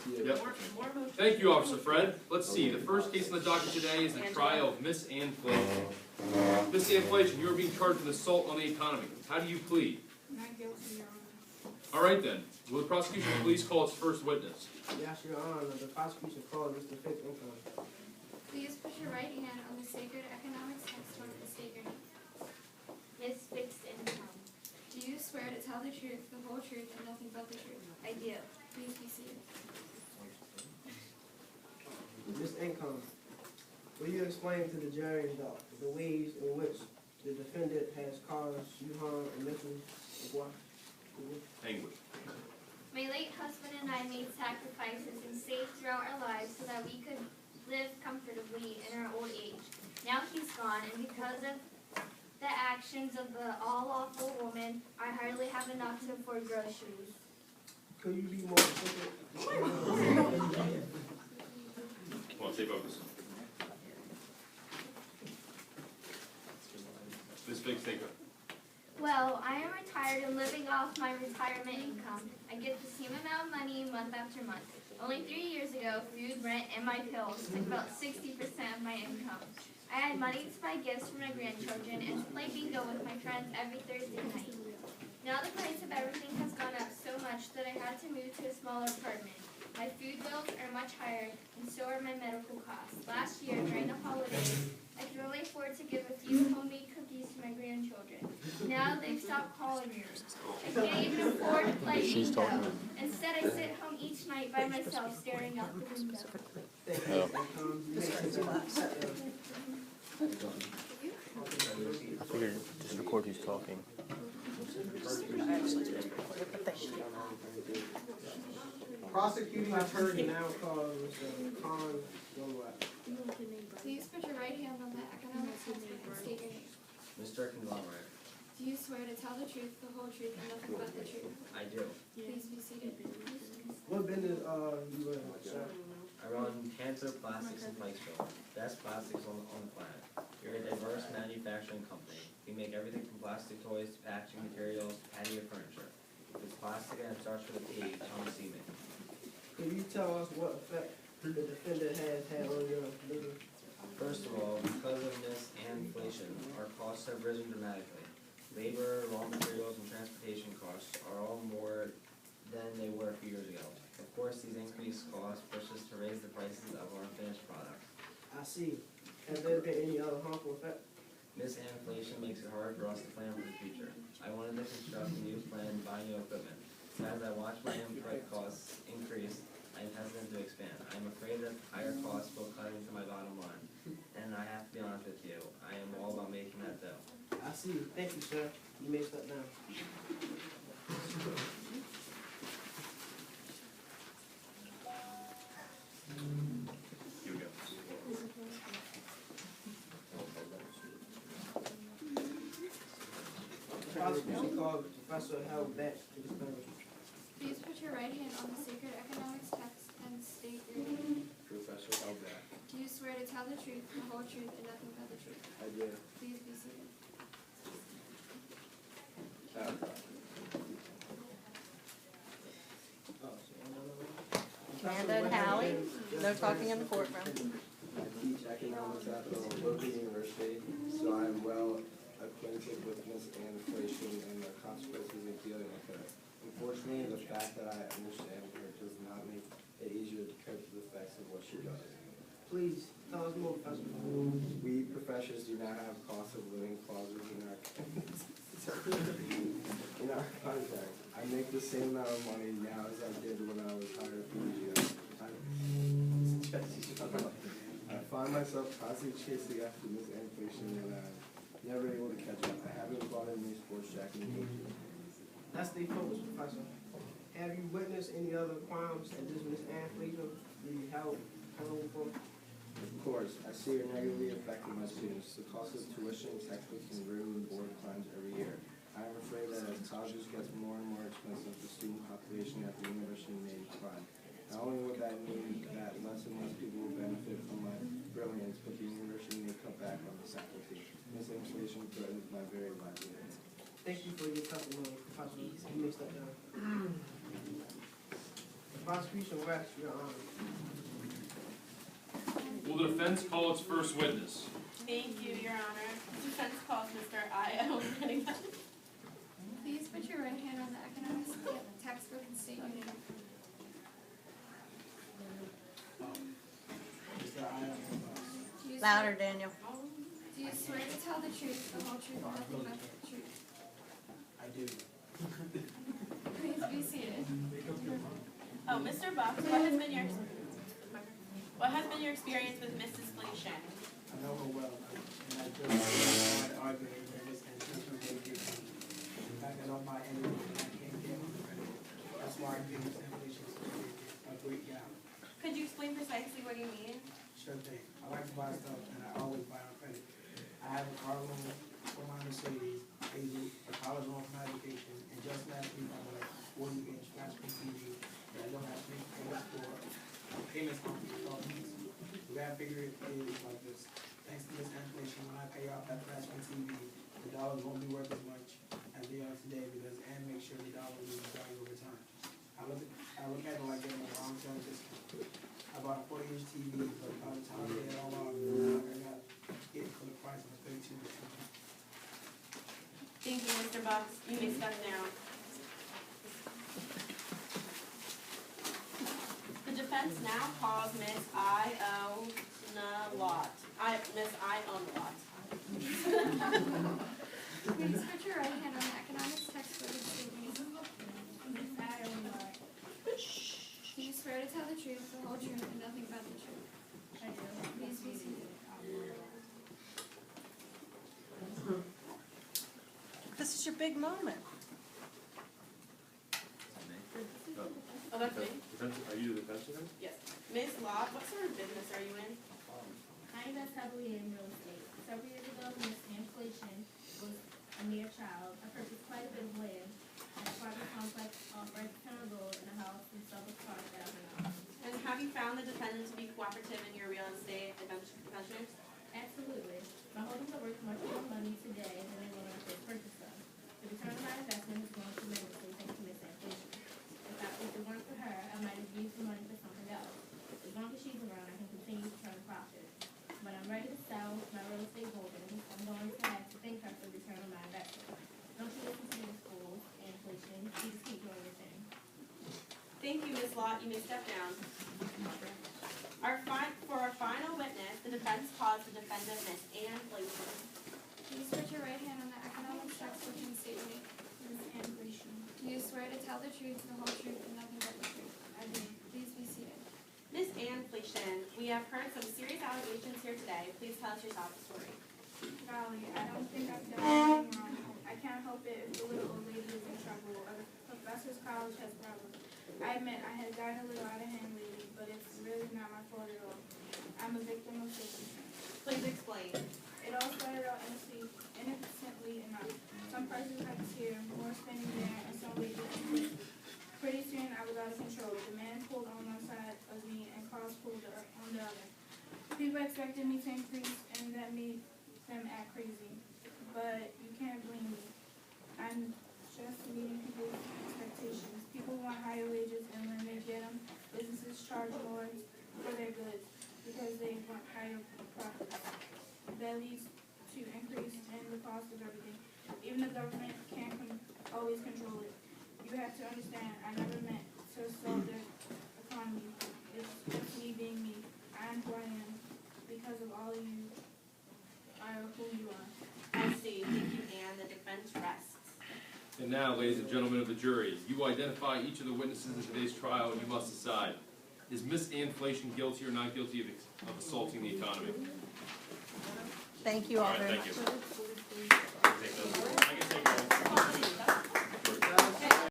Yep. Thank you, Officer Fred. Let's see, the first case on the docket today is the trial of Miss Anflation. Miss Anflation, you are being charged with assault on the economy. How do you plead? Not guilty, Your Honor. All right then, will the prosecution please call its first witness? Yes, Your Honor, the prosecution called Mr. Fitz income. Please put your right hand on the sacred economics textbook and state your name. Miss Fixed Income. Do you swear to tell the truth, the whole truth, and nothing but the truth? I do. Please be seated. Ms. Income, will you explain to the jury the ways in which the defendant has caused you harm and mental Anguish. My late husband and I made sacrifices and saved throughout our lives so that we could live comfortably in our old age. Now he's gone, and because of the actions of the all-lawful woman, I hardly have enough to afford groceries. Could you be more specific? Come on, stay focused. Miss Biggs, take it. Well, I am retired and living off my retirement income. I get the same amount of money month after month. Only 3 years ago, food, rent, and my pills took about 60% of my income. I had money to buy gifts for my grandchildren and to play bingo with my friends every Thursday night. Now the price of everything has gone up so much that I had to move to a smaller apartment. My food bills are much higher, and so are my medical costs. Last year, during the holidays, I could only afford to give a few homemade cookies to my grandchildren. Now they've stopped calling me. I can't even afford to play bingo. Instead, I sit home each night by myself staring out the window. Thank you, Ms. Income. You may continue. I figured just record who's talking. Prosecuting attorney now called Mr. Khan Gilroy. Please put your right hand on the economics textbook and state your name. Mr. Conglomerate, Do you swear to tell the truth, the whole truth, and nothing but the truth? I do. Please be seated. What business you in, sir? I run Cancer Plastics in Pikesville, best plastics on the planet. We're a diverse manufacturing company. We make everything from plastic toys to packaging materials to patio furniture. If it's plastic and it starts with a P, come see me. Can you tell us what effect the defendant has had on your business? First of all, because of this and inflation, our costs have risen dramatically. Labor, raw materials, and transportation costs are all more than they were a few years ago. Of course, these increased costs push us to raise the prices of our finished products. I see. Has there been any other harmful effect? This inflation makes it hard for us to plan for the future. I wanted to construct a new plan and buy new equipment. As I watch my input costs increase, I am hesitant to expand. I am afraid that higher costs will cut into my bottom line. And I have to be honest with you, I am all about making that dough. I see. Thank you, sir. You may step down. Here we go. Prosecution called Professor Harold Batch to the stand. Please put your right hand on the sacred economics text and state your name. Professor Elback. Do you swear to tell the truth, the whole truth, and nothing but the truth? I do. Please be seated. Amanda and Hallie, no talking in the courtroom. I teach economics at the local university, so I'm well acquainted with misinflation and the consequences of dealing with it. Unfortunately, the fact that I understand her does not make it easier to cope with the effects of what she does. Please, tell us more, Professor. We professors do not have cost of living clauses in our contract. I make the same amount of money now as I did when I was hired a few years ago. I find myself constantly chasing after this inflation and I'm never able to catch up. I haven't bought a new sports jacket in 8 years. Let's stay focused, Professor. Have you witnessed any other crimes that this Miss Anflation be held accountable for? Of course, I see it negatively affecting my students. The cost of tuition, textbooks, and room and board climbs every year. I am afraid that as colleges gets more and more expensive, the student population at the university may decline. Not only would that mean that less and less people will benefit from my brilliance, but the university may cut back on the faculty. This inflation threatens my very livelihood. Thank you for your testimony, Professor. You may step down. Prosecution rests, Your Honor. Will the defense call its first witness? Thank you, Your Honor. Defense calls Mr. I.O. Hennigan. Please put your right hand on the economics textbook and state your name. Do you Louder, Daniel. Do you swear to tell the truth, the whole truth, and nothing but the truth? I do. Please be seated. Oh, Mr. Box, what has been your experience with Mrs. Felicia? I know her well, and I just started arguing with this and intentional litigation. In fact, I don't buy anything and I can't get one credit. That's why I give this information to a great guy. Could you explain precisely what you mean? Sure thing. I like to buy stuff and I always buy on credit. I have a car loan for my Mercedes, a college loan for my education, and just last week I bought a 40-inch flat screen TV that I don't have to make payments for. Payments on these. The way I figure it is like this. Thanks to this inflation, when I pay off that flat screen TV, the dollars won't be worth as much as they are today because and make sure the dollar loses value over time. I look at it like getting a long-term discount. I bought a 40-inch TV, but by the time I get it all out, I got it for the price of a 32-inch TV. Thank you, Mr. Box. You may step down. The defense now calls Miss I.O. Lot. Miss I.O. Lot. Please put your right hand on the economics textbook and state your name. Do you swear to tell the truth, the whole truth, and nothing but the truth? I do. Please be seated. This is your big moment. Oh, that's me? Are you the defense attorney? Yes. Miss Lot, what sort of business are you in? I invest heavily in real estate. Several years ago, when inflation was a mere child, I purchased quite a bit of land at a private complex off Redstone Road in a house in Suffolk Park, $1,000. And have you found the defendant to be cooperative in your real estate ventures? Absolutely. My holdings are worth much more money today than they were when I first purchased them. The return on my investment has grown tremendously thanks to Miss Inflation. If it weren't for her, I might have used the money for something else. As long as she's around, I can continue to turn a profit. When I'm ready to sell my real estate holdings, I'm going to have to thank her for the return on my investment. Don't you listen to your schools and Inflation. You just keep doing your thing. Thank you, Miss Lot. You may step down. For our final witness, the defense calls the defendant, Miss Ann Fleishman. Please put your right hand on the economics textbook and state your name. Do you swear to tell the truth, the whole truth, and nothing but the truth? I do. Please be seated. Miss Ann Fleishman, we have heard some serious allegations here today. Please tell us your sob story. Golly, I don't think I've done anything wrong. I can't help it if the little old lady is in trouble or the professor's college has problems. I admit I had gotten a little out of hand lately, but it's really not my fault at all. I'm a victim of circumstance. Please explain. It all started out innocently enough. Some prices had here, more spending there, and some wages increased. Pretty soon I was out of control. The man pulled on one side of me and Carlos pulled on the other. People expected me to increase and that made them act crazy. But you can't blame me. I'm just meeting people's expectations. People want higher wages and when they get them, businesses charge more for their goods because they want higher profits. That leads to increase in the cost of everything. Even the government can't always control it. You have to understand, I never meant to solve the economy. It's just me being me. I am who I am because of all you are who you are. I see. Thank you, Ann. The defense rests. And now, ladies and gentlemen of the jury, you identify each of the witnesses in today's trial and you must decide. Is Miss Ann Fleishman guilty or not guilty of assaulting the economy? Thank you all All right, very thank much. you. I can take those. I can take those.